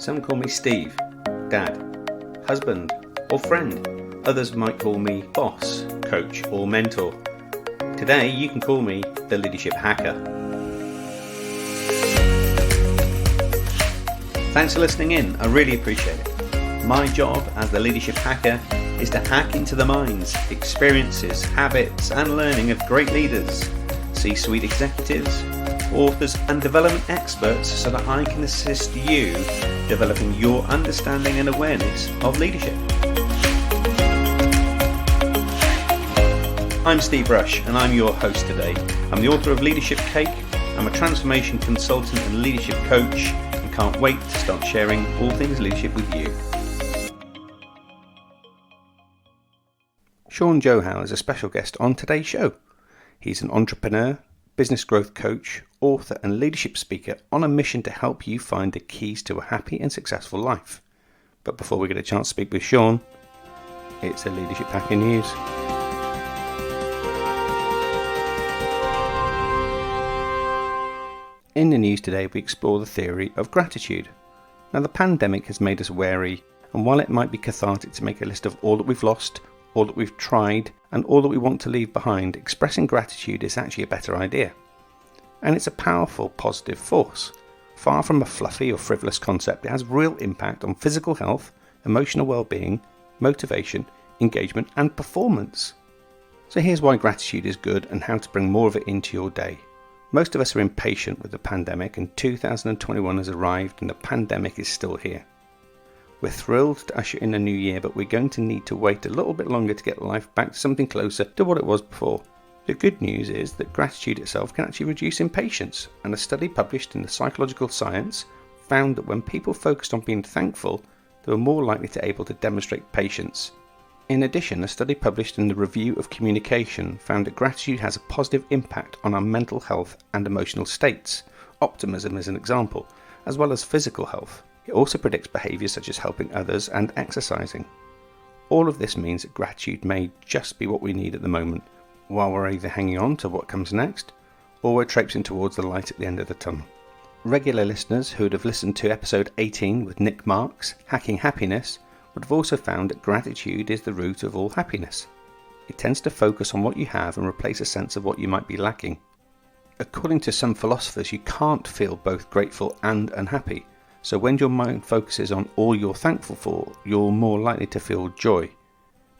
Some call me Steve, Dad, husband, or friend. Others might call me boss, coach, or mentor. Today you can call me the Leadership Hacker. Thanks for listening in, I really appreciate it. My job as the Leadership Hacker is to hack into the minds, experiences, habits and learning of great leaders, C-suite executives, authors and development experts so that I can assist you developing your understanding and awareness of leadership. I'm Steve Rush and I'm your host today. I'm the author of Leadership Cake, I'm a transformation consultant and leadership coach and can't wait to start sharing all things leadership with you. Shawn Johal is a special guest on today's show. He's an entrepreneur, business growth coach, author and leadership speaker on a mission to help you find the keys to a happy and successful life. But before we get a chance to speak with Shawn, it's a Leadership Hacker News. In the news today, we explore the theory of gratitude. Now, the pandemic has made us wary, and while it might be cathartic to make a list of all that we've lost, all that we've tried, and all that we want to leave behind, expressing gratitude is actually a better idea. And it's a powerful, positive force. Far from a fluffy or frivolous concept, it has real impact on physical health, emotional well-being, motivation, engagement, and performance. So here's why gratitude is good and how to bring more of it into your day. Most of us are impatient with the pandemic, and 2021 has arrived and the pandemic is still here. We're thrilled to usher in a new year, but we're going to need to wait a little bit longer to get life back to something closer to what it was before. The good news is that gratitude itself can actually reduce impatience, and a study published in the Psychological Science found that when people focused on being thankful, they were more likely to able to demonstrate patience. In addition, a study published in the Review of Communication found that gratitude has a positive impact on our mental health and emotional states, optimism is an example, as well as physical health. It also predicts behaviours such as helping others and exercising. All of this means that gratitude may just be what we need at the moment, while we're either hanging on to what comes next, or we're traipsing towards the light at the end of the tunnel. Regular listeners who would have listened to episode 18 with Nick Marks, Hacking Happiness, would have also found that gratitude is the root of all happiness. It tends to focus on what you have and replace a sense of what you might be lacking. According to some philosophers, you can't feel both grateful and unhappy. So when your mind focuses on all you're thankful for, you're more likely to feel joy.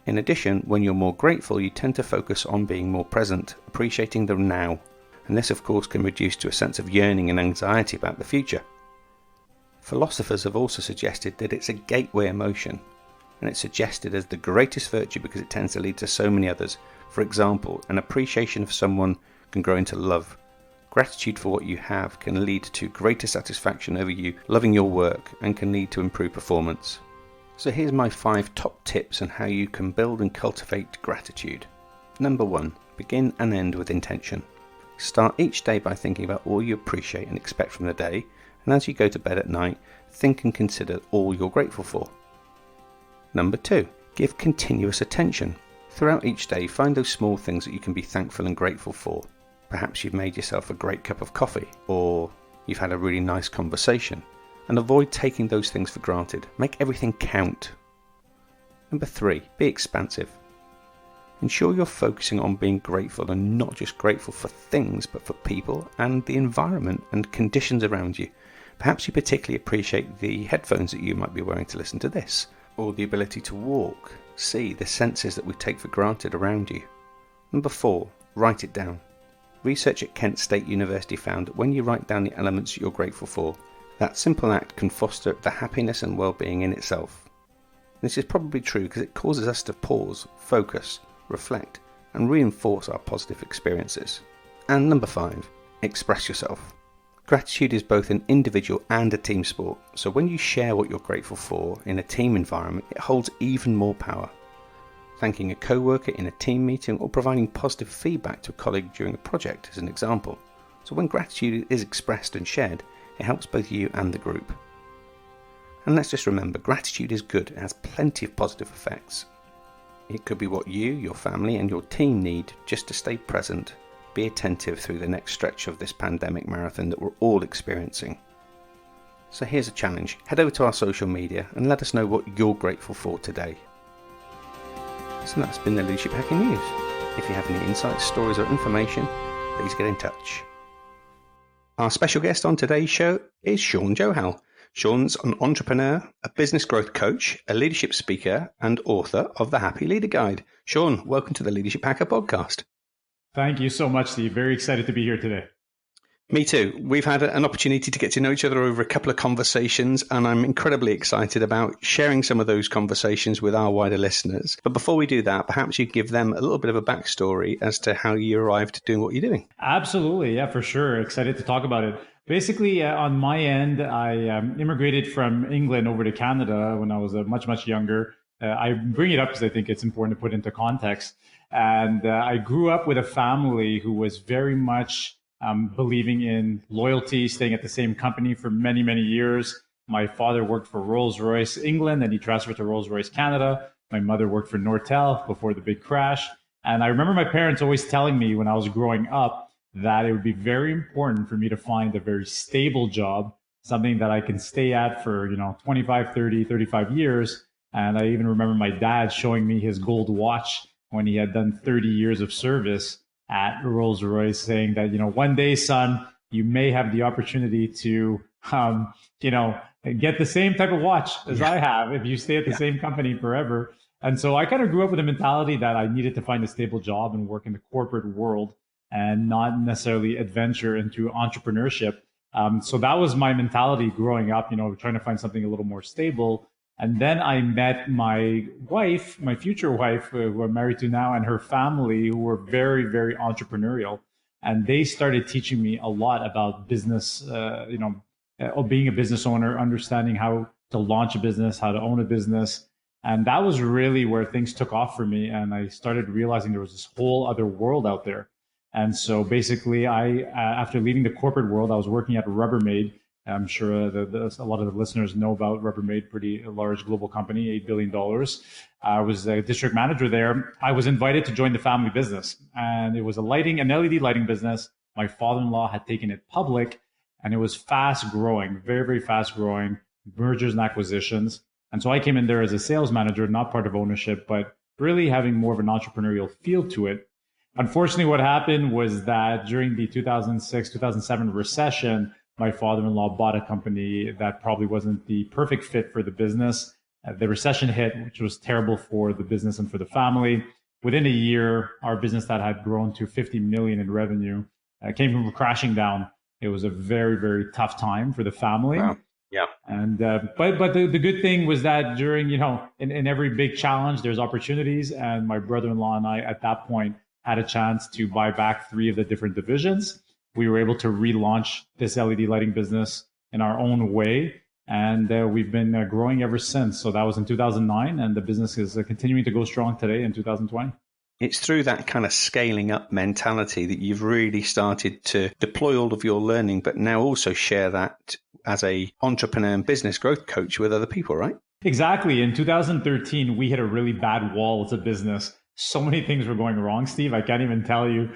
In addition, when you're more grateful, you tend to focus on being more present, appreciating the now. And this of course can reduce to a sense of yearning and anxiety about the future. Philosophers have also suggested that it's a gateway emotion, and it's suggested as the greatest virtue because it tends to lead to so many others. For example, an appreciation of someone can grow into love. Gratitude for what you have can lead to greater satisfaction over you loving your work and can lead to improved performance. So here's my 5 top tips on how you can build and cultivate gratitude. Number 1, begin and end with intention. Start each day by thinking about all you appreciate and expect from the day, and as you go to bed at night, think and consider all you're grateful for. Number 2, give continuous attention. Throughout each day, find those small things that you can be thankful and grateful for. Perhaps you've made yourself a great cup of coffee, or you've had a really nice conversation, and avoid taking those things for granted. Make everything count. Number 3, be expansive. Ensure you're focusing on being grateful and not just grateful for things, but for people and the environment and conditions around you. Perhaps you particularly appreciate the headphones that you might be wearing to listen to this, or the ability to walk, see the senses that we take for granted around you. Number 4, write it down. Research at Kent State University found that when you write down the elements you're grateful for, that simple act can foster the happiness and well-being in itself. This is probably true because it causes us to pause, focus, reflect, and reinforce our positive experiences. And number 5, express yourself. Gratitude is both an individual and a team sport, so when you share what you're grateful for in a team environment, it holds even more power. Thanking a co-worker in a team meeting or providing positive feedback to a colleague during a project is an example. So when gratitude is expressed and shared, it helps both you and the group. And let's just remember, gratitude is good. It has plenty of positive effects. It could be what you, your family and your team need just to stay present, be attentive through the next stretch of this pandemic marathon that we're all experiencing. So here's a challenge. Head over to our social media and let us know what you're grateful for today. So that's been the Leadership Hacking News. If you have any insights, stories or information, please get in touch. Our special guest on today's show is Shawn Johal. Shawn's an entrepreneur, a business growth coach, a leadership speaker, and author of the Happy Leader Guide. Shawn, welcome to the Leadership Hacker podcast. Thank you so much, Steve. Very excited to be here today. Me too. We've had an opportunity to get to know each other over a couple of conversations, and I'm incredibly excited about sharing some of those conversations with our wider listeners. But before we do that, perhaps you give them a little bit of a backstory as to how you arrived doing what you're doing. Absolutely. Yeah, for sure. Excited to talk about it. Basically, on my end, I immigrated from England over to Canada when I was much younger. I bring it up because I think it's important to put into context. And I grew up with a family who was very much believing in loyalty, staying at the same company for many years. My father worked for Rolls-Royce England, and he transferred to Rolls-Royce Canada. My mother worked for Nortel before the big crash. And I remember my parents always telling me when I was growing up that it would be very important for me to find a very stable job, something that I can stay at for, 25, 30, 35 years. And I even remember my dad showing me his gold watch when he had done 30 years of service at Rolls-Royce, saying that, one day, son, you may have the opportunity to, get the same type of watch as I have if you stay at the same company forever. And so I kind of grew up with a mentality that I needed to find a stable job and work in the corporate world and not necessarily adventure into entrepreneurship. So that was my mentality growing up, trying to find something a little more stable. And then I met my wife, my future wife, who I'm married to now, and her family, who were very entrepreneurial. And they started teaching me a lot about business, being a business owner, understanding how to launch a business, how to own a business. And that was really where things took off for me. And I started realizing there was this whole other world out there. And so basically, after leaving the corporate world, I was working at Rubbermaid. I'm sure a lot of the listeners know about Rubbermaid, pretty large global company, $8 billion. I was a district manager there. I was invited to join the family business, and it was an LED lighting business. My father-in-law had taken it public, and it was fast growing, very fast growing, mergers and acquisitions. And so I came in there as a sales manager, not part of ownership, but really having more of an entrepreneurial feel to it. Unfortunately, what happened was that during the 2006, 2007 recession, my father-in-law bought a company that probably wasn't the perfect fit for the business. The recession hit, which was terrible for the business and for the family. Within a year, our business that had grown to 50 million in revenue came from crashing down. It was a very tough time for the family. Wow. Yeah. And but the good thing was that during, in every big challenge, there's opportunities. And my brother-in-law and I, at that point, had a chance to buy back 3 of the different divisions. We were able to relaunch this LED lighting business in our own way. And we've been growing ever since. So that was in 2009. And the business is continuing to go strong today in 2020. It's through that kind of scaling up mentality that you've really started to deploy all of your learning, but now also share that as a entrepreneur and business growth coach with other people, right? Exactly. In 2013, we hit a really bad wall as a business. So many things were going wrong, Steve. I can't even tell you.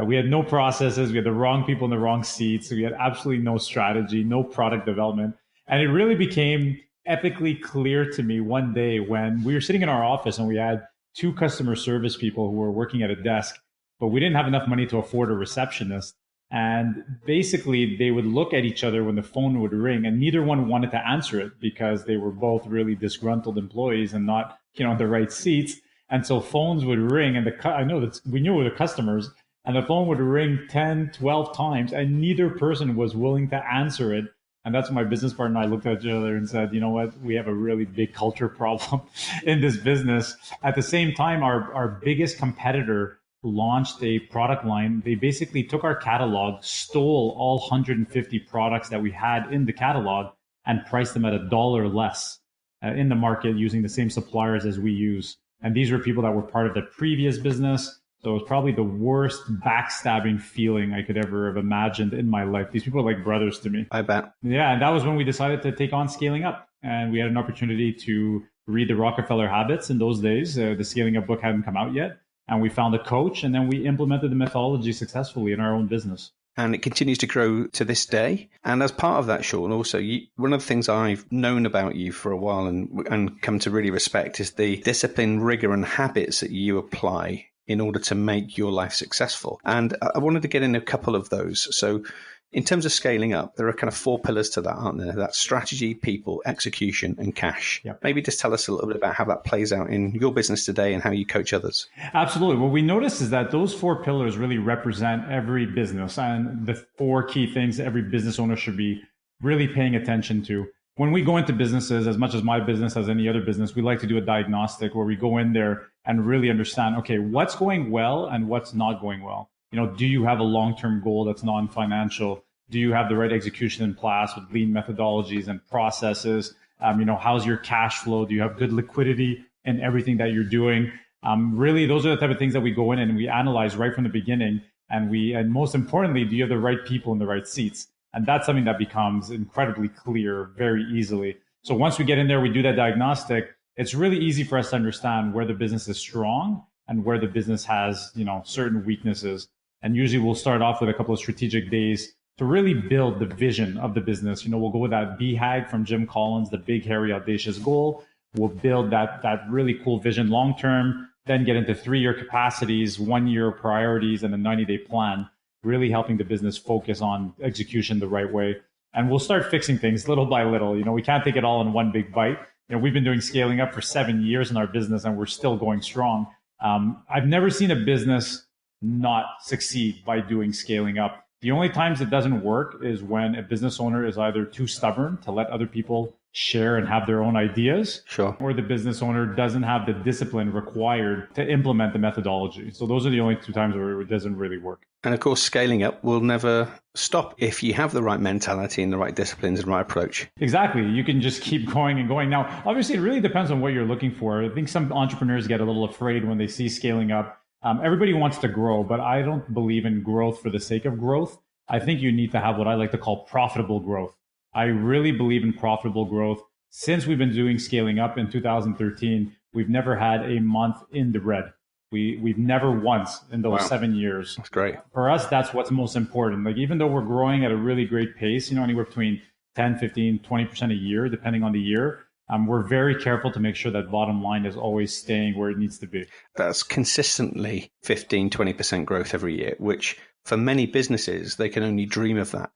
We had no processes. We had the wrong people in the wrong seats. We had absolutely no strategy, no product development. And it really became epically clear to me one day when we were sitting in our office and we had 2 customer service people who were working at a desk, but we didn't have enough money to afford a receptionist. And basically, they would look at each other when the phone would ring, and neither one wanted to answer it because they were both really disgruntled employees and not, in the right seats. And so phones would ring, and I know that we knew it were the customers, and the phone would ring 10, 12 times, and neither person was willing to answer it. And that's when my business partner and I looked at each other and said, you know what, we have a really big culture problem in this business. At the same time, our biggest competitor launched a product line. They basically took our catalog, stole all 150 products that we had in the catalog, and priced them at $1 less in the market using the same suppliers as we use. And these were people that were part of the previous business. So it was probably the worst backstabbing feeling I could ever have imagined in my life. These people are like brothers to me. I bet. Yeah, and that was when we decided to take on scaling up. And we had an opportunity to read the Rockefeller Habits in those days. The Scaling Up book hadn't come out yet. And we found a coach, and then we implemented the methodology successfully in our own business. and it continues to grow to this day. And as part of that, Shawn, also, one of the things I've known about you for a while and come to really respect is the discipline, rigor, and habits that you apply in order to make your life successful. And I wanted to get in a couple of those. So in terms of scaling up, there are kind of 4 pillars to that, aren't there? That's strategy, people, execution, and cash. Yep. Maybe just tell us a little bit about how that plays out in your business today and how you coach others. Absolutely. What we notice is that those 4 pillars really represent every business and the 4 key things that every business owner should be really paying attention to. When we go into businesses, as much as my business as any other business, we like to do a diagnostic where we go in there and really understand, okay, what's going well and what's not going well. Do you have a long-term goal that's non-financial? Do you have the right execution in place with lean methodologies and processes? How's your cash flow? Do you have good liquidity in everything that you're doing? Really, those are the type of things that we go in and we analyze right from the beginning. And most importantly, do you have the right people in the right seats? And that's something that becomes incredibly clear very easily. So once we get in there, we do that diagnostic. It's really easy for us to understand where the business is strong and where the business has, certain weaknesses. And usually we'll start off with a couple of strategic days to really build the vision of the business. We'll go with that BHAG from Jim Collins, the big, hairy, audacious goal. We'll build that really cool vision long-term, then get into 3-year capacities, 1-year priorities, and a 90-day plan, really helping the business focus on execution the right way. And we'll start fixing things little by little. We can't take it all in one big bite. We've been doing scaling up for 7 years in our business and we're still going strong. I've never seen a business not succeed by doing scaling up. The only times it doesn't work is when a business owner is either too stubborn to let other people share and have their own ideas, sure, or the business owner doesn't have the discipline required to implement the methodology. So those are the only 2 times where it doesn't really work. And of course, scaling up will never stop if you have the right mentality and the right disciplines and right approach. Exactly. You can just keep going and going. Now, obviously, it really depends on what you're looking for. I think some entrepreneurs get a little afraid when they see scaling up. Everybody wants to grow, but I don't believe in growth for the sake of growth. I think you need to have what I like to call profitable growth. I really believe in profitable growth. Since we've been doing scaling up in 2013, we've never had a month in the red. We've never once in those 7 years. That's great. For us, that's what's most important. Like, even though we're growing at a really great pace, anywhere between 10, 15, 20% a year, depending on the year, we're very careful to make sure that bottom line is always staying where it needs to be. That's consistently 15, 20% growth every year, which for many businesses, they can only dream of that.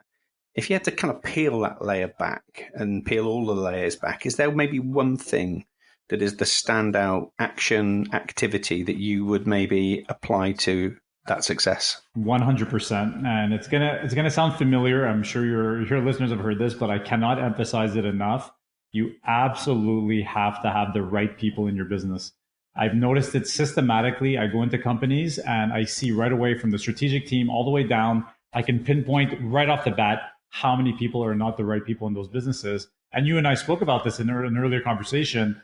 If you had to kind of peel that layer back and peel all the layers back, is there maybe one thing that is the standout action activity that you would maybe apply to that success? 100%. And it's gonna sound familiar. I'm sure your listeners have heard this, but I cannot emphasize it enough. You absolutely have to have the right people in your business. I've noticed it systematically. I go into companies and I see right away from the strategic team all the way down, I can pinpoint right off the bat how many people are not the right people in those businesses. And you and I spoke about this in an earlier conversation.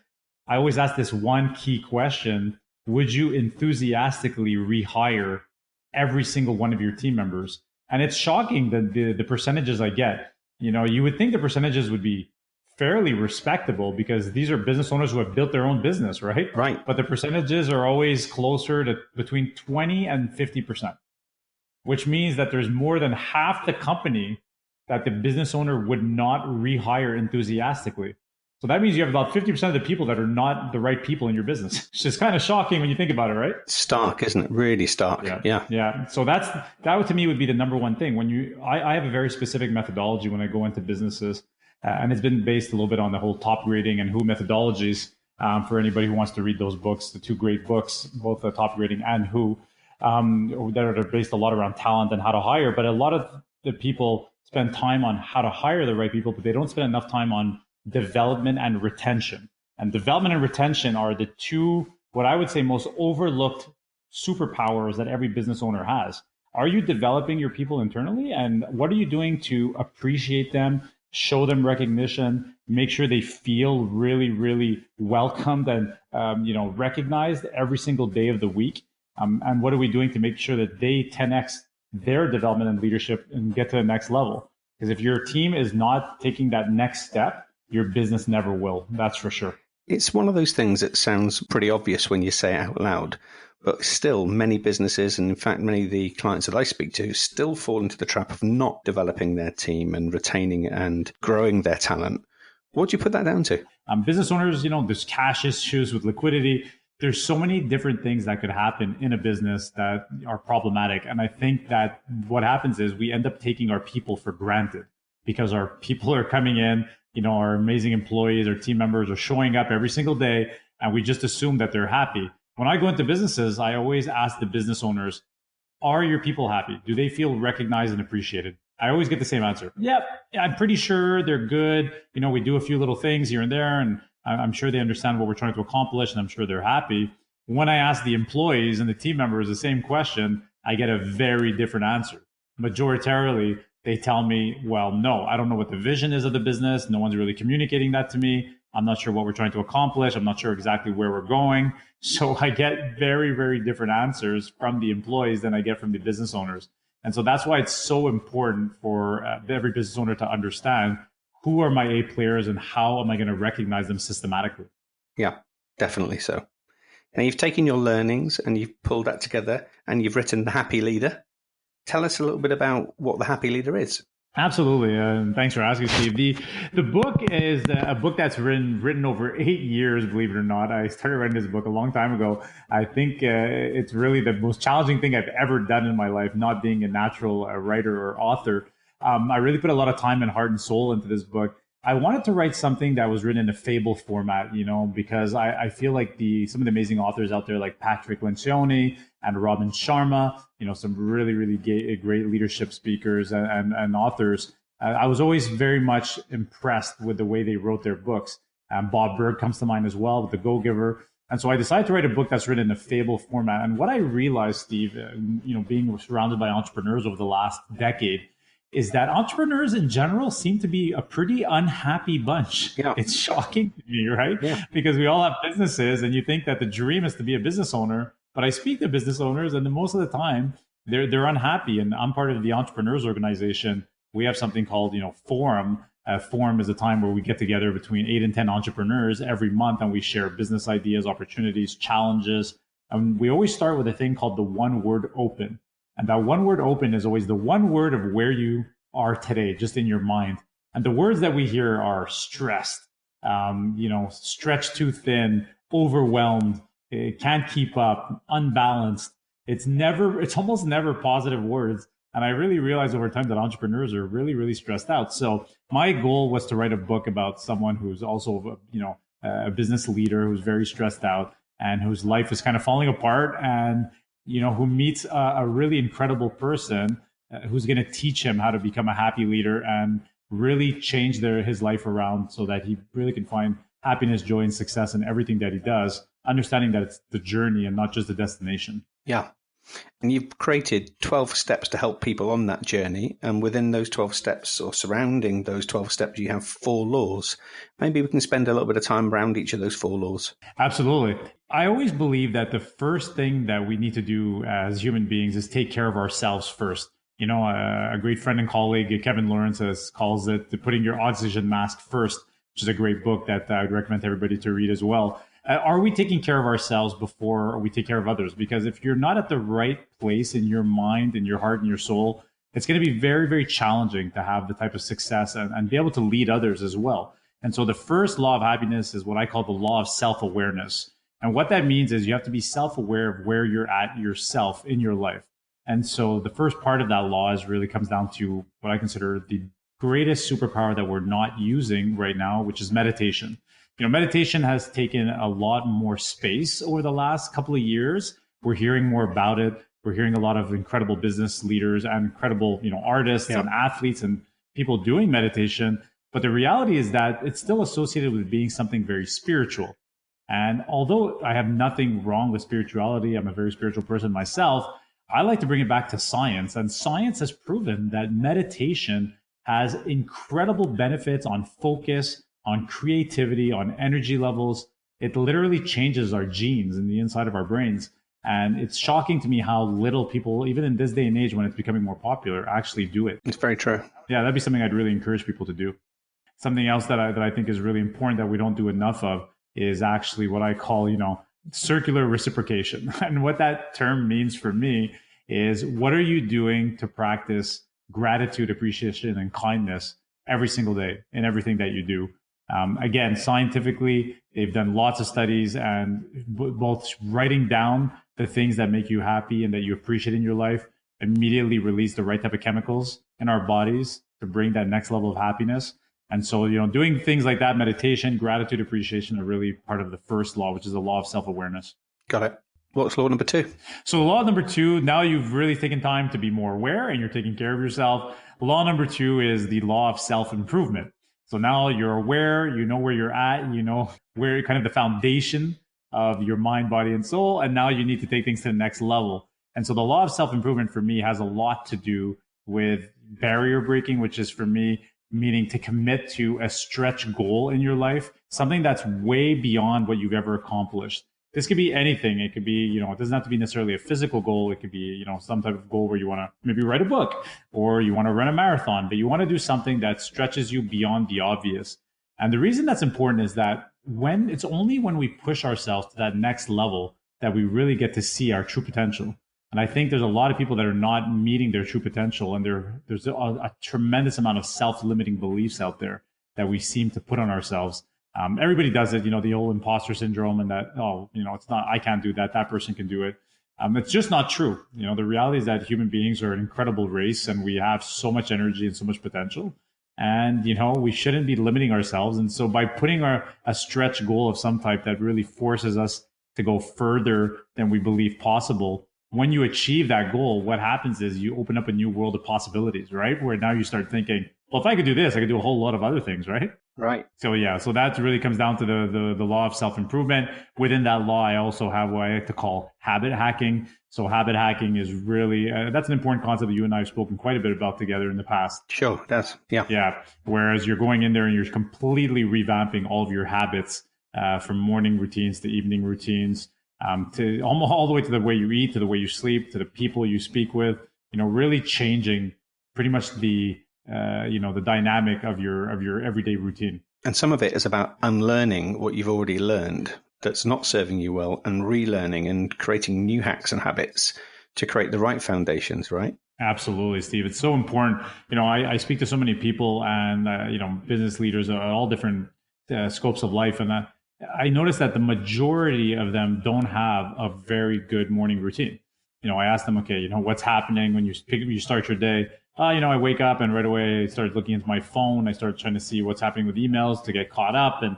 I always ask this one key question: would you enthusiastically rehire every single one of your team members? And it's shocking the percentages I get. You would think the percentages would be fairly respectable because these are business owners who have built their own business, right? Right. But the percentages are always closer to between 20 and 50%, which means that there's more than half the company that the business owner would not rehire enthusiastically. So that means you have about 50% of the people that are not the right people in your business. It's just kind of shocking when you think about it, right? Stark, isn't it? Really stark. Yeah. So that to me would be the number one thing. I have a very specific methodology when I go into businesses, and it's been based a little bit on the whole top grading and who methodologies. For anybody who wants to read those books, the 2 great books, both the top grading and who, that are based a lot around talent and how to hire. But a lot of the people spend time on how to hire the right people, but they don't spend enough time on development and retention. And development and retention are the 2, what I would say, most overlooked superpowers that every business owner has. Are you developing your people internally? And what are you doing to appreciate them, show them recognition, make sure they feel really, really welcomed and recognized every single day of the week? And what are we doing to make sure that they 10x their development and leadership and get to the next level? Because if your team is not taking that next step, your business never will. That's for sure. It's one of those things that sounds pretty obvious when you say it out loud, But still, many businesses, and in fact, many of the clients that I speak to, still fall into the trap of not developing their team and retaining and growing their talent. What do you put that down to? Business owners, there's cash issues with liquidity. There's so many different things that could happen in a business that are problematic. And I think that what happens is we end up taking our people for granted because our people are coming in, our amazing employees, our team members are showing up every single day, and we just assume that they're happy. When I go into businesses, I always ask the business owners, are your people happy? Do they feel recognized and appreciated? I always get the same answer. Yep, I'm pretty sure they're good. We do a few little things here and there, and I'm sure they understand what we're trying to accomplish, and I'm sure they're happy. When I ask the employees and the team members the same question, I get a very different answer. Majoritarily, they tell me, well, no, I don't know what the vision is of the business. No one's really communicating that to me. I'm not sure what we're trying to accomplish. I'm not sure exactly where we're going. So I get very, very different answers from the employees than I get from the business owners. And so that's why it's so important for every business owner to understand who are my A players and how am I going to recognize them systematically. Yeah, definitely so. Now, you've taken your learnings and you've pulled that together and you've written The Happy Leader. Tell us a little bit about what The Happy Leader is. Absolutely. Thanks for asking, Steve. The book is a book that's written over 8 years, believe it or not. I started writing this book a long time ago. I think it's really the most challenging thing I've ever done in my life, not being a natural writer or author. I really put a lot of time and heart and soul into this book. I wanted to write something that was written in a fable format, because I feel like some of the amazing authors out there like Patrick Lencioni and Robin Sharma, some really, really great leadership speakers and authors. I was always very much impressed with the way they wrote their books. Bob Berg comes to mind as well with The Go-Giver. And so I decided to write a book that's written in a fable format. And what I realized, Steve, being surrounded by entrepreneurs over the last decade, is that entrepreneurs in general seem to be a pretty unhappy bunch. Yeah. It's shocking to me, right? Yeah. Because we all have businesses and you think that the dream is to be a business owner, but I speak to business owners and most of the time they're unhappy. And I'm part of the entrepreneurs organization. We have something called, Forum. Forum is a time where we get together between 8 and 10 entrepreneurs every month and we share business ideas, opportunities, challenges. And we always start with a thing called the one word open. And that one word open is always the one word of where you are today, just in your mind. And the words that we hear are stressed, stretched too thin, overwhelmed, can't keep up, unbalanced. It's almost never positive words. And I really realized over time that entrepreneurs are really, really stressed out. So my goal was to write a book about someone who's also, a business leader who's very stressed out and whose life is kind of falling apart and who meets a really incredible person who's going to teach him how to become a happy leader and really change his life around so that he really can find happiness, joy, and success in everything that he does, understanding that it's the journey and not just the destination. Yeah. And you've created 12 steps to help people on that journey. And within those 12 steps or surrounding those 12 steps, you have 4 laws. Maybe we can spend a little bit of time around each of those 4 laws. Absolutely. I always believe that the first thing that we need to do as human beings is take care of ourselves first. A great friend and colleague, Kevin Lawrence, calls it putting your oxygen mask first, which is a great book that I would recommend everybody to read as well. Are we taking care of ourselves before we take care of others? Because if you're not at the right place in your mind, in your heart, and your soul, it's going to be very, very challenging to have the type of success and be able to lead others as well. And so the first law of happiness is what I call the law of self-awareness. And what that means is you have to be self-aware of where you're at yourself in your life. And so the first part of that law really comes down to what I consider the greatest superpower that we're not using right now, which is meditation. Meditation has taken a lot more space over the last couple of years. We're hearing more about it. We're hearing a lot of incredible business leaders and incredible, artists and athletes and people doing meditation. But the reality is that it's still associated with being something very spiritual. And although I have nothing wrong with spirituality, I'm a very spiritual person myself, I like to bring it back to science. And science has proven that meditation has incredible benefits on focus, on creativity, on energy levels. It literally changes our genes in the inside of our brains. And it's shocking to me how little people, even in this day and age when it's becoming more popular, actually do it. It's very true. Yeah, that'd be something I'd really encourage people to do. Something else that I think is really important that we don't do enough of is actually what I call, circular reciprocation. And what that term means for me is, what are you doing to practice gratitude, appreciation, and kindness every single day in everything that you do? Again, scientifically, they've done lots of studies, and both writing down the things that make you happy and that you appreciate in your life immediately release the right type of chemicals in our bodies to bring that next level of happiness. And so, doing things like that, meditation, gratitude, appreciation, are really part of the first law, which is the law of self-awareness. Got it. What's law number 2? So law number 2, now you've really taken time to be more aware and you're taking care of yourself. Law number 2 is the law of self-improvement. So now you're aware, you know where you're at, you know where kind of the foundation of your mind, body, and soul. And now you need to take things to the next level. And so the law of self-improvement for me has a lot to do with barrier breaking, which is for me meaning to commit to a stretch goal in your life, something that's way beyond what you've ever accomplished. This could be anything. It could be, it doesn't have to be necessarily a physical goal. It could be, some type of goal where you want to maybe write a book, or you want to run a marathon, but you want to do something that stretches you beyond the obvious. And the reason that's important is that it's only when we push ourselves to that next level that we really get to see our true potential. And I think there's a lot of people that are not meeting their true potential, and there's a tremendous amount of self-limiting beliefs out there that we seem to put on ourselves. Everybody does it, the whole imposter syndrome, and that, it's not, I can't do that, that person can do it. It's just not true. The reality is that human beings are an incredible race, and we have so much energy and so much potential. And, we shouldn't be limiting ourselves. And so by putting a stretch goal of some type that really forces us to go further than we believe possible, when you achieve that goal, what happens is you open up a new world of possibilities, right? Where now you start thinking, well, if I could do this, I could do a whole lot of other things, right? Right. So so that really comes down to the law of self-improvement. Within that law, I also have what I like to call habit hacking. So habit hacking is really, that's an important concept that you and I have spoken quite a bit about together in the past. Sure, that's, yeah. Yeah. Whereas you're going in there and you're completely revamping all of your habits, from morning routines to evening routines, to almost all the way to the way you eat, to the way you sleep, to the people you speak with, really changing pretty much the dynamic of your everyday routine. And some of it is about unlearning what you've already learned that's not serving you well, and relearning and creating new hacks and habits to create the right foundations, right? Absolutely, Steve. It's so important. I speak to so many people and, business leaders at all different scopes of life. And I noticed that the majority of them don't have a very good morning routine. I ask them, okay, what's happening when you start your day? I wake up and right away I start looking into my phone. I start trying to see what's happening with emails to get caught up. And,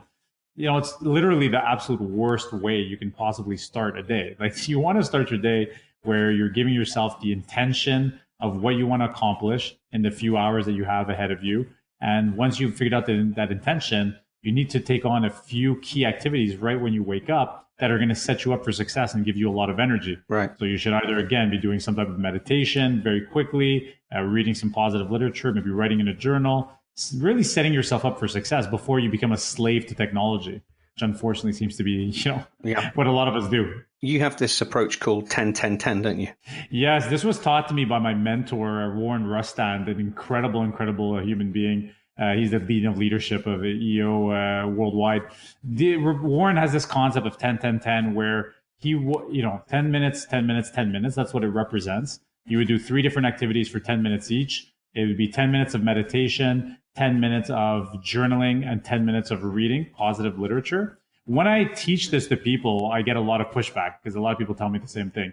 it's literally the absolute worst way you can possibly start a day. Like, you want to start your day where you're giving yourself the intention of what you want to accomplish in the few hours that you have ahead of you. And once you've figured out that intention, you need to take on a few key activities right when you wake up that are going to set you up for success and give you a lot of energy. Right. So you should either, again, be doing some type of meditation very quickly, reading some positive literature, maybe writing in a journal, really setting yourself up for success before you become a slave to technology, which unfortunately seems to be, what a lot of us do. You have this approach called 10-10-10, don't you? Yes, this was taught to me by my mentor, Warren Rustand, an incredible human being. He's the dean of leadership of EO worldwide. Warren has this concept of 10-10-10 where 10 minutes, 10 minutes, 10 minutes. That's what it represents. You would do 3 different activities for 10 minutes each. It would be 10 minutes of meditation, 10 minutes of journaling, and 10 minutes of reading positive literature. When I teach this to people, I get a lot of pushback because a lot of people tell me the same thing.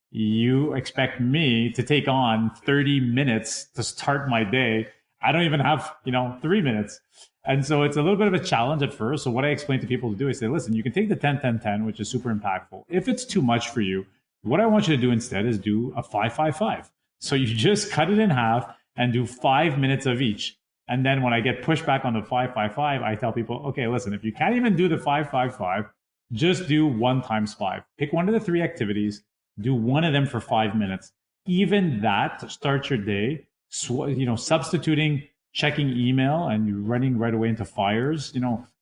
You expect me to take on 30 minutes to start my day. I don't even have, 3 minutes. And so it's a little bit of a challenge at first. So what I explain to people to do is say, listen, you can take the 10-10-10, which is super impactful. If it's too much for you, what I want you to do instead is do a 5-5-5. So you just cut it in half and do 5 minutes of each. And then when I get pushback on the 5-5-5, I tell people, okay, listen, if you can't even do the 5-5-5, just do 1 times 5. Pick one of the 3 activities, do one of them for 5 minutes. Even that to start your day, substituting checking email and running right away into fires,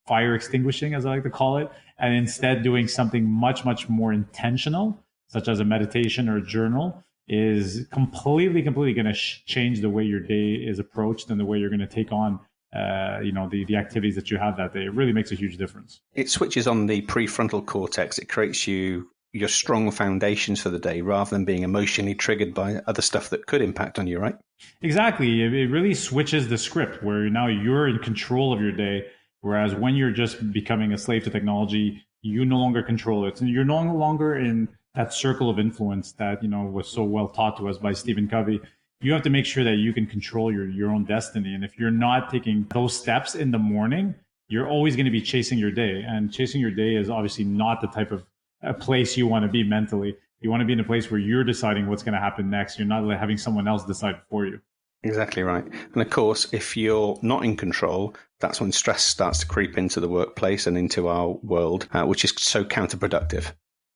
fire extinguishing, as I like to call it, and instead doing something much, much more intentional, such as a meditation or a journal, is completely going to change the way your day is approached and the way you're going to take on the activities that you have that day. It really makes a huge difference. It switches on the prefrontal cortex. It creates your strong foundations for the day rather than being emotionally triggered by other stuff that could impact on you, right? Exactly. It really switches the script where now you're in control of your day. Whereas when you're just becoming a slave to technology, you no longer control it. And you're no longer in that circle of influence that, was so well taught to us by Stephen Covey. You have to make sure that you can control your own destiny. And if you're not taking those steps in the morning, you're always going to be chasing your day. And chasing your day is obviously not the type of a place you want to be mentally. You want to be in a place where you're deciding what's going to happen next. You're not having someone else decide for you. Exactly right. And of course, if you're not in control, that's when stress starts to creep into the workplace and into our world, which is so counterproductive.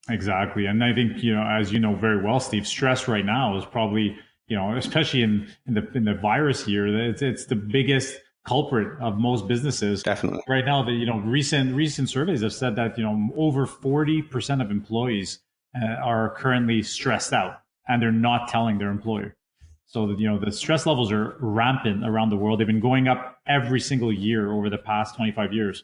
Exactly. And I think, as you know very well, Steve, stress right now is probably, especially in the virus here, it's the biggest culprit of most businesses. Definitely. Right now, recent surveys have said that, over 40% of employees are currently stressed out and they're not telling their employer. So that, the stress levels are rampant around the world. They've been going up every single year over the past 25 years.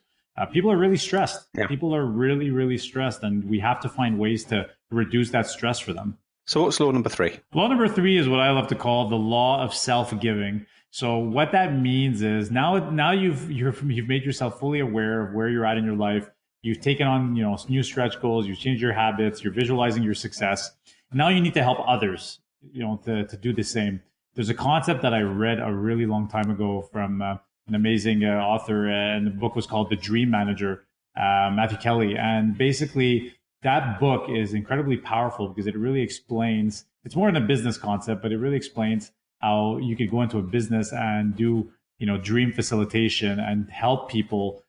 People are really stressed. Yeah. People are really, really stressed, and we have to find ways to reduce that stress for them. So what's law number 3? Law number 3 is what I love to call the law of self-giving. So what that means is now you've made yourself fully aware of where you're at in your life. You've taken on new stretch goals. You've changed your habits. You're visualizing your success. Now you need to help others to do the same. There's a concept that I read a really long time ago from an amazing author, and the book was called The Dream Manager, Matthew Kelly. And basically, that book is incredibly powerful because it really explains, it's more than a business concept, but it really explains how you could go into a business and do, dream facilitation and help people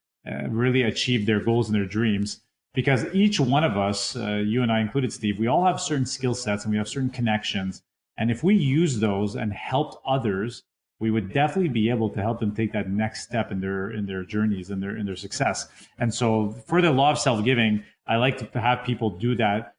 really achieve their goals and their dreams. Because each one of us, you and I included, Steve, we all have certain skill sets and we have certain connections. And if we use those and helped others, we would definitely be able to help them take that next step in their journeys and their success. And so for the law of self-giving, I like to have people do that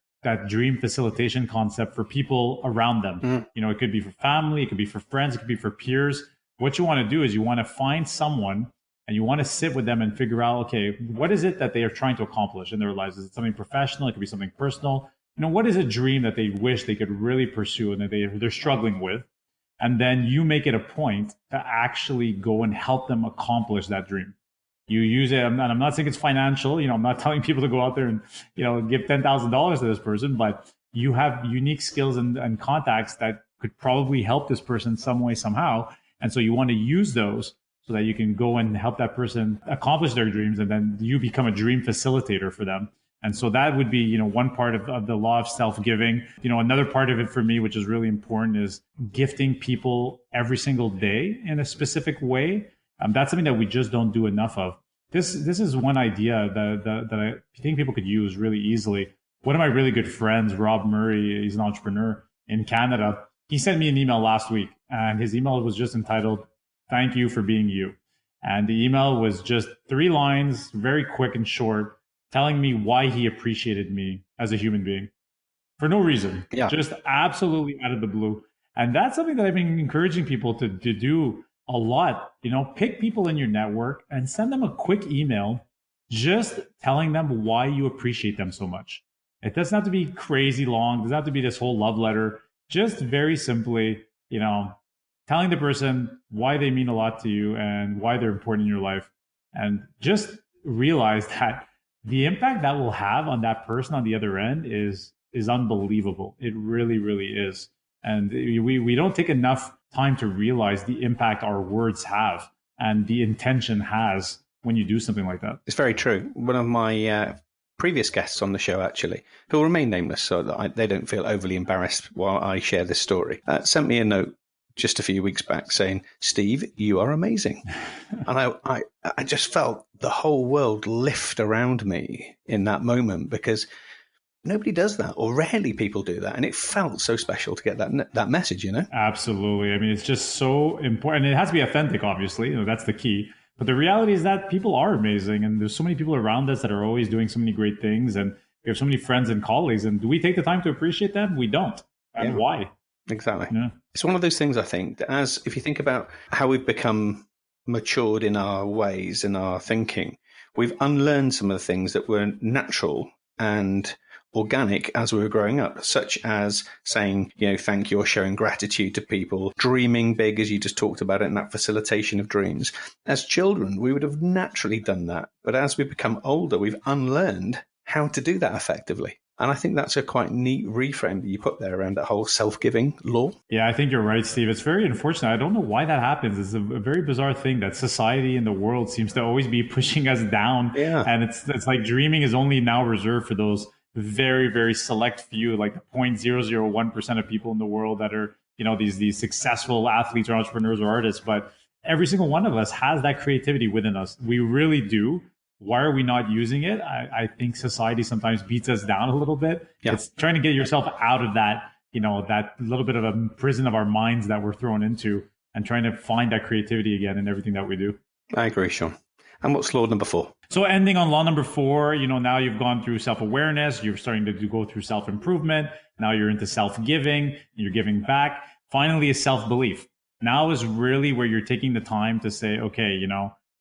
dream facilitation concept for people around them. Mm-hmm. It could be for family, it could be for friends, it could be for peers. What you want to do is you want to find someone and you want to sit with them and figure out, okay, what is it that they are trying to accomplish in their lives? Is it something professional? It could be something personal. What is a dream that they wish they could really pursue and that they're struggling with? And then you make it a point to actually go and help them accomplish that dream. You use it, and I'm not saying it's financial. I'm not telling people to go out there and, give $10,000 to this person, but you have unique skills and contacts that could probably help this person some way, somehow. And so you want to use those so that you can go and help that person accomplish their dreams. And then you become a dream facilitator for them. And so that would be, one part of the law of self-giving. Another part of it for me, which is really important, is gifting people every single day in a specific way. That's something that we just don't do enough of. This is one idea that I think people could use really easily. One of my really good friends, Rob Murray, he's an entrepreneur in Canada. He sent me an email last week, and his email was just entitled, "Thank you for being you." And the email was just 3 lines, very quick and short, telling me why he appreciated me as a human being for no reason, just absolutely out of the blue. And that's something that I've been encouraging people to do a lot. Pick people in your network and send them a quick email, just telling them why you appreciate them so much. It doesn't have to be crazy long. It doesn't have to be this whole love letter. Just very simply, telling the person why they mean a lot to you and why they're important in your life. And just realize that the impact that will have on that person on the other end is unbelievable. It really, really is. And we don't take enough time to realize the impact our words have and the intention has when you do something like that. It's very true. One of my previous guests on the show, actually, who will remain nameless so that they don't feel overly embarrassed while I share this story, sent me a note just a few weeks back saying, "Steve, you are amazing." And I just felt the whole world lift around me in that moment, because nobody does that, or rarely people do that. And it felt so special to get that message, Absolutely. I mean, it's just so important. It has to be authentic, obviously. That's the key. But the reality is that people are amazing. And there's so many people around us that are always doing so many great things. And we have so many friends and colleagues. And do we take the time to appreciate them? We don't. And why? Exactly. Yeah. It's one of those things, I think, that if you think about how we've become matured in our ways and our thinking, we've unlearned some of the things that were natural and organic as we were growing up, such as saying, thank you, or showing gratitude to people, dreaming big, as you just talked about it, and that facilitation of dreams. As children, we would have naturally done that. But as we become older, we've unlearned how to do that effectively. And I think that's a quite neat reframe that you put there around that whole self-giving law. Yeah, I think you're right, Steve. It's very unfortunate. I don't know why that happens. It's a very bizarre thing that society and the world seems to always be pushing us down. Yeah. And it's like dreaming is only now reserved for those very, very select few, like the 0.001% of people in the world that are, these successful athletes or entrepreneurs or artists. But every single one of us has that creativity within us. We really do. Why are we not using it? I think society sometimes beats us down a little bit. Yeah. It's trying to get yourself out of that, that little bit of a prison of our minds that we're thrown into, and trying to find that creativity again in everything that we do. I agree, Shawn. And what's law number 4? So ending on law number 4, now you've gone through self-awareness, you're starting to go through self-improvement. Now you're into self-giving, you're giving back. Finally, is self-belief. Now is really where you're taking the time to say, okay,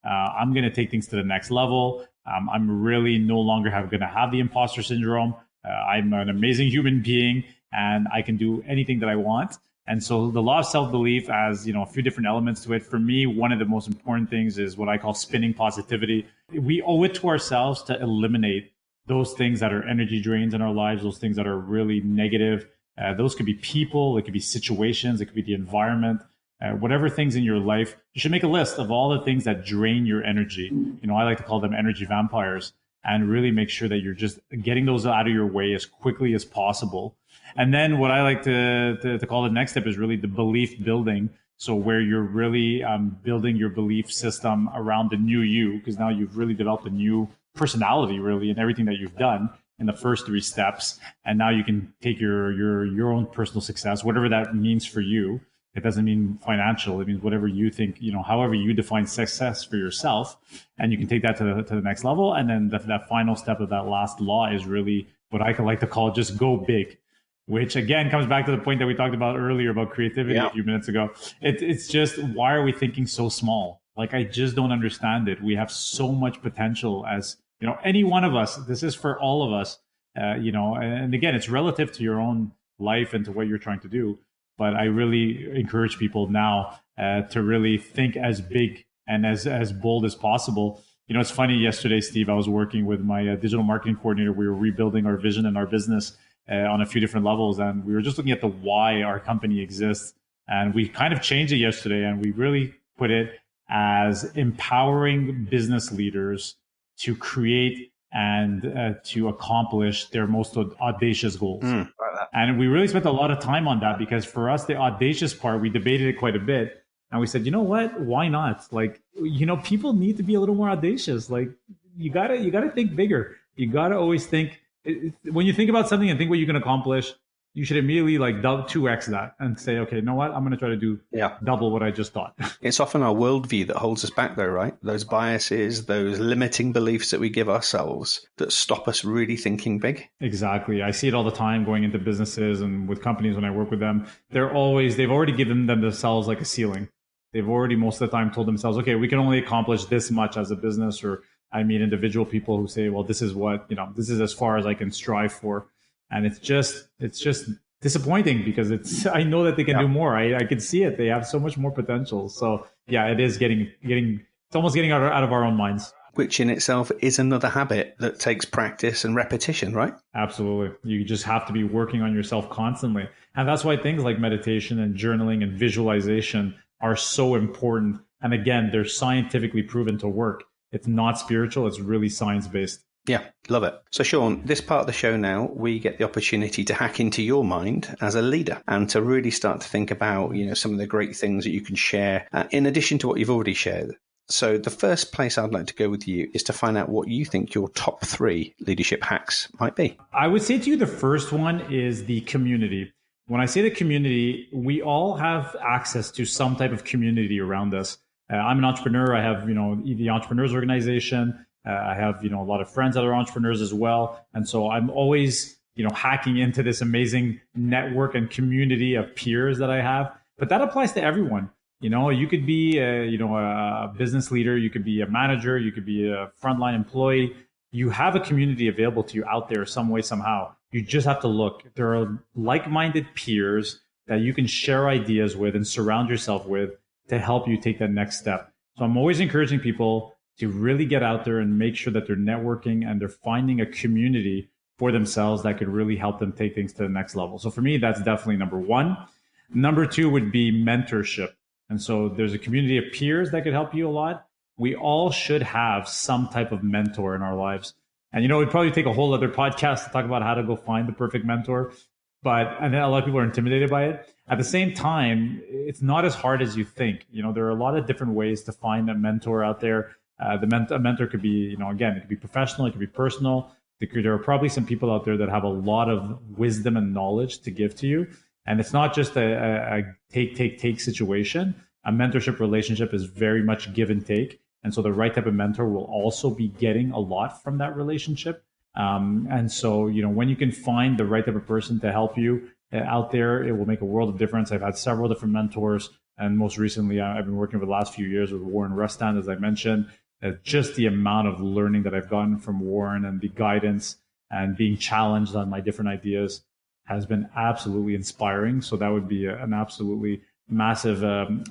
I'm going to take things to the next level. I'm really no longer going to have the imposter syndrome. I'm an amazing human being, and I can do anything that I want. And so the law of self-belief has, a few different elements to it. For me, one of the most important things is what I call spinning positivity. We owe it to ourselves to eliminate those things that are energy drains in our lives, those things that are really negative. Those could be people, it could be situations, it could be the environment. Whatever things in your life, you should make a list of all the things that drain your energy. I like to call them energy vampires, and really make sure that you're just getting those out of your way as quickly as possible. And then what I like to call the next step is really the belief building. So where you're really building your belief system around the new you, because now you've really developed a new personality really in everything that you've done in the first 3 steps. And now you can take your own personal success, whatever that means for you. It doesn't mean financial. It means whatever you think, however you define success for yourself, and you can take that to the next level. And then that final step of that last law is really what I like to call just go big, which again comes back to the point that we talked about earlier about creativity a few minutes ago. It's just, why are we thinking so small? Like, I just don't understand it. We have so much potential as, any one of us. This is for all of us, and again, it's relative to your own life and to what you're trying to do. But I really encourage people now to really think as big and as bold as possible. It's funny, yesterday, Steve, I was working with my digital marketing coordinator. We were rebuilding our vision and our business on a few different levels. And we were just looking at the why our company exists. And we kind of changed it yesterday. And we really put it as empowering business leaders to create and to accomplish their most audacious goals. And we really spent a lot of time on that, because for us, the audacious part, we debated it quite a bit. And we said, you know what? Why not? Like, people need to be a little more audacious. Like, you gotta think bigger. You gotta always think, when you think about something and think what you can accomplish, you should immediately 2x that and say, okay, you know what? I'm going to try to do double what I just thought. It's often our worldview that holds us back though, right? Those biases, those limiting beliefs that we give ourselves that stop us really thinking big. Exactly. I see it all the time going into businesses and with companies when I work with them. They've already given themselves like a ceiling. They've already most of the time told themselves, okay, we can only accomplish this much as a business. Or I meet individual people who say, well, this is this is as far as I can strive for. And it's just disappointing, because I know that they can do more. I can see it. They have so much more potential. So yeah, it is it's almost getting out of our own minds. Which in itself is another habit that takes practice and repetition, right? Absolutely. You just have to be working on yourself constantly. And that's why things like meditation and journaling and visualization are so important. And again, they're scientifically proven to work. It's not spiritual. It's really science-based. Yeah, love it. So Shawn, this part of the show now, we get the opportunity to hack into your mind as a leader and to really start to think about, some of the great things that you can share in addition to what you've already shared. So the first place I'd like to go with you is to find out what you think your top 3 leadership hacks might be. I would say to you, the first one is the community. When I say the community, we all have access to some type of community around us. I'm an entrepreneur. I have, the Entrepreneurs Organization. I have, a lot of friends that are entrepreneurs as well. And so I'm always, hacking into this amazing network and community of peers that I have. But that applies to everyone. You could be a business leader, you could be a manager, you could be a frontline employee. You have a community available to you out there some way, somehow. You just have to look. There are like-minded peers that you can share ideas with and surround yourself with to help you take that next step. So I'm always encouraging people to really get out there and make sure that they're networking and they're finding a community for themselves that could really help them take things to the next level. So for me, that's definitely number one. Number two would be mentorship. And so there's a community of peers that could help you a lot. We all should have some type of mentor in our lives. And it'd probably take a whole other podcast to talk about how to go find the perfect mentor. But and a lot of people are intimidated by it. At the same time, it's not as hard as you think. There are a lot of different ways to find a mentor out there. A mentor could be, again, it could be professional, it could be personal. There are probably some people out there that have a lot of wisdom and knowledge to give to you. And it's not just a take situation. A mentorship relationship is very much give and take. And so the right type of mentor will also be getting a lot from that relationship. And so, when you can find the right type of person to help you out there, it will make a world of difference. I've had several different mentors. And most recently, I've been working for the last few years with Warren Rustand, as I mentioned. Just the amount of learning that I've gotten from Warren and the guidance and being challenged on my different ideas has been absolutely inspiring. So that would be an absolutely massive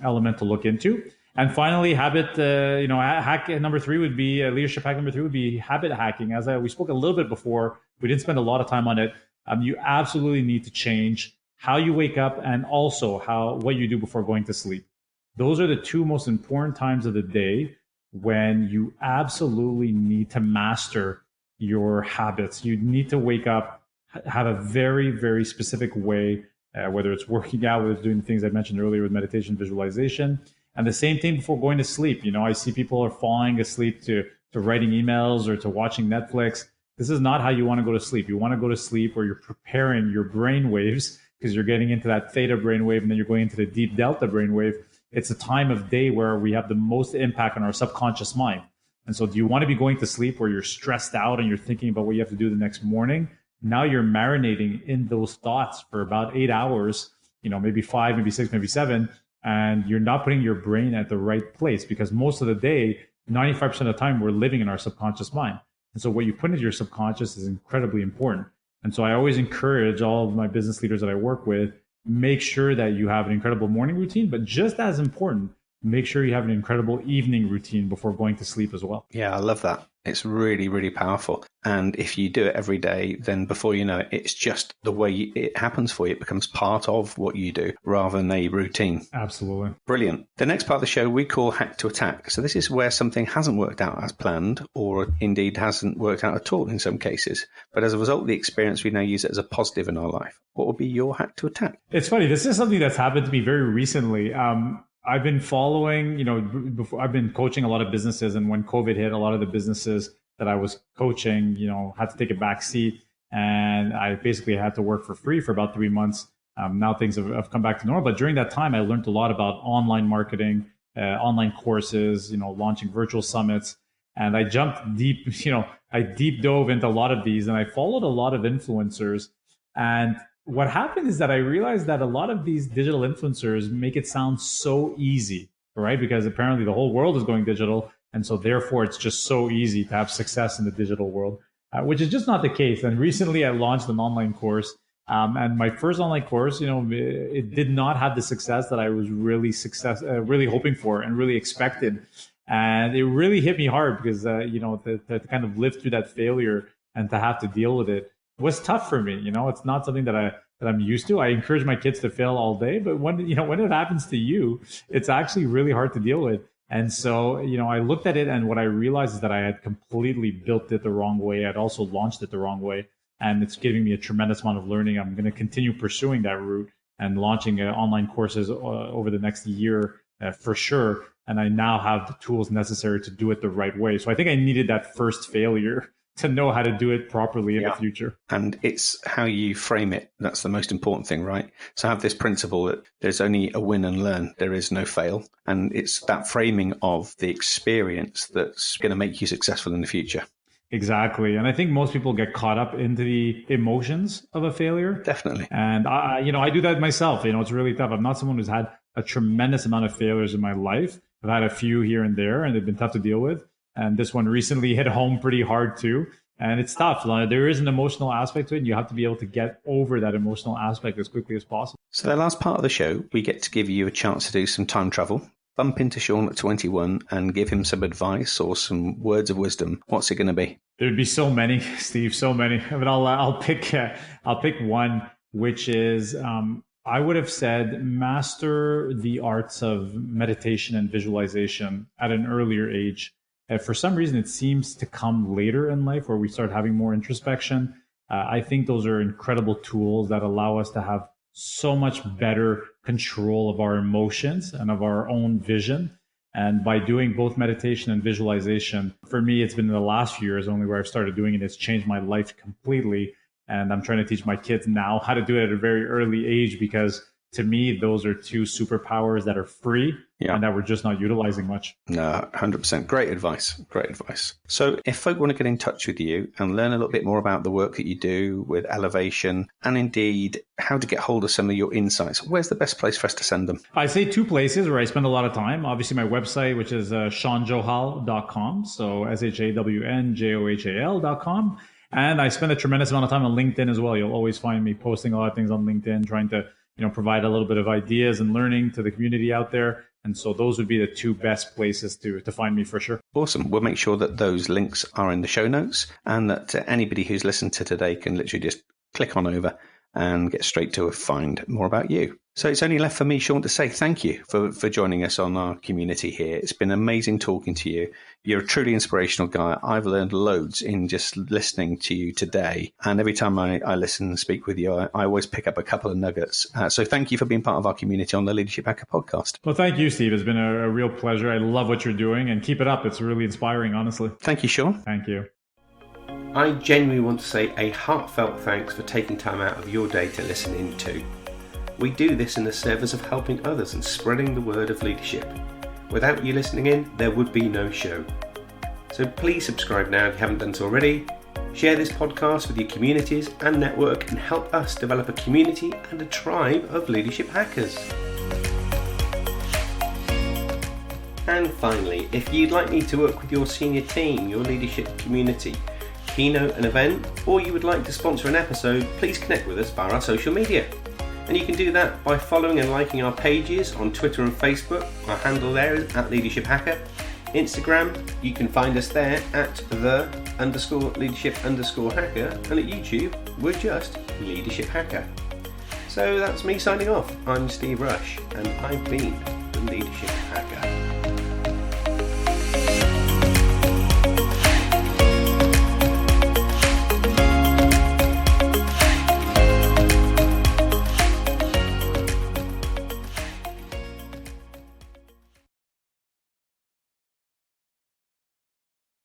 element to look into. And finally, habit, hack number three would be leadership hack number three would be habit hacking. As we spoke a little bit before, we didn't spend a lot of time on it. You absolutely need to change how you wake up and also what you do before going to sleep. Those are the two most important times of the day when you absolutely need to master your habits. You need to wake up, have a very, very specific way, whether it's working out, whether it's doing the things I mentioned earlier with meditation, visualization. And the same thing before going to sleep. I see people are falling asleep to writing emails or to watching Netflix. This is not how you want to go to sleep. You want to go to sleep where you're preparing your brain waves because you're getting into that theta brainwave and then you're going into the deep delta brainwave. It's a time of day where we have the most impact on our subconscious mind. And so do you want to be going to sleep where you're stressed out and you're thinking about what you have to do the next morning? Now you're marinating in those thoughts for about 8 hours, maybe 5, maybe 6, maybe 7, and you're not putting your brain at the right place because most of the day, 95% of the time, we're living in our subconscious mind. And so what you put into your subconscious is incredibly important. And so I always encourage all of my business leaders that I work with, make sure that you have an incredible morning routine, but just as important, make sure you have an incredible evening routine before going to sleep as well. Yeah, I love that. It's really, really powerful. And if you do it every day, then before you know it, it's just the way it happens for you. It becomes part of what you do rather than a routine. Absolutely. Brilliant. The next part of the show we call Hack to Attack. So this is where something hasn't worked out as planned or indeed hasn't worked out at all in some cases. But as a result of the experience, we now use it as a positive in our life. What would be your hack to attack? It's funny. This is something that's happened to me very recently. I've been following, before I've been coaching a lot of businesses, and when COVID hit, a lot of the businesses that I was coaching, had to take a back seat, and I basically had to work for free for about 3 months. Now things have come back to normal, but during that time, I learned a lot about online marketing, online courses, launching virtual summits, and I jumped deep, I deep dove into a lot of these, and I followed a lot of influencers. And what happened is that I realized that a lot of these digital influencers make it sound so easy, right? Because apparently the whole world is going digital. And so therefore, it's just so easy to have success in the digital world, which is just not the case. And recently I launched an online course. And my first online course, it did not have the success that I was really hoping for and really expected. And it really hit me hard because, to kind of live through that failure and to have to deal with it was tough for me. It's not something that I'm used to. I encourage my kids to fail all day, but when it happens to you, it's actually really hard to deal with. And so, I looked at it, and what I realized is that I had completely built it the wrong way. I'd also launched it the wrong way, and it's giving me a tremendous amount of learning. I'm going to continue pursuing that route and launching online courses over the next year for sure. And I now have the tools necessary to do it the right way. So I think I needed that first failure to know how to do it properly in the future. And it's how you frame it. That's the most important thing, right? So have this principle that there's only a win and learn. There is no fail. And it's that framing of the experience that's going to make you successful in the future. Exactly. And I think most people get caught up into the emotions of a failure. Definitely. And I do that myself. It's really tough. I'm not someone who's had a tremendous amount of failures in my life. I've had a few here and there, and they've been tough to deal with. And this one recently hit home pretty hard too. And it's tough. There is an emotional aspect to it, and you have to be able to get over that emotional aspect as quickly as possible. So the last part of the show, we get to give you a chance to do some time travel, bump into Shawn at 21 and give him some advice or some words of wisdom. What's it going to be? There'd be so many, Steve, so many. But I'll pick one, which is I would have said master the arts of meditation and visualization at an earlier age. For some reason, it seems to come later in life where we start having more introspection. I think those are incredible tools that allow us to have so much better control of our emotions and of our own vision. And by doing both meditation and visualization, for me, it's been in the last few years only where I've started doing it. It's changed my life completely. And I'm trying to teach my kids now how to do it at a very early age, because to me, those are two superpowers that are free and that we're just not utilizing much. No, 100%. Great advice. Great advice. So if folk want to get in touch with you and learn a little bit more about the work that you do with Elevation and indeed how to get hold of some of your insights, where's the best place for us to send them? I say two places where I spend a lot of time. Obviously, my website, which is shawnjohal.com. So ShawnJohal.com. And I spend a tremendous amount of time on LinkedIn as well. You'll always find me posting a lot of things on LinkedIn, trying to provide a little bit of ideas and learning to the community out there. And so those would be the two best places to find me for sure. Awesome. We'll make sure that those links are in the show notes and that anybody who's listened to today can literally just click on over and get straight to find more about you. So it's only left for me, Shawn, to say thank you for joining us on our community here. It's been amazing talking to you. You're a truly inspirational guy. I've learned loads in just listening to you today. And every time I listen and speak with you, I always pick up a couple of nuggets. So thank you for being part of our community on the Leadership Hacker podcast. Well, thank you, Steve. It's been a real pleasure. I love what you're doing, and keep it up. It's really inspiring, honestly. Thank you, Shawn. Thank you. I genuinely want to say a heartfelt thanks for taking time out of your day to listen in to. We do this in the service of helping others and spreading the word of leadership. Without you listening in, there would be no show. So please subscribe now if you haven't done so already. Share this podcast with your communities and network and help us develop a community and a tribe of leadership hackers. And finally, if you'd like me to work with your senior team, your leadership community, keynote an event, or you would like to sponsor an episode, please connect with us via our social media. And you can do that by following and liking our pages on Twitter and Facebook. Our handle there is @LeadershipHacker. Instagram, you can find us there at @the_leadership_hacker. And at YouTube, we're just Leadership Hacker. So that's me signing off. I'm Steve Rush, and I've been the Leadership Hacker.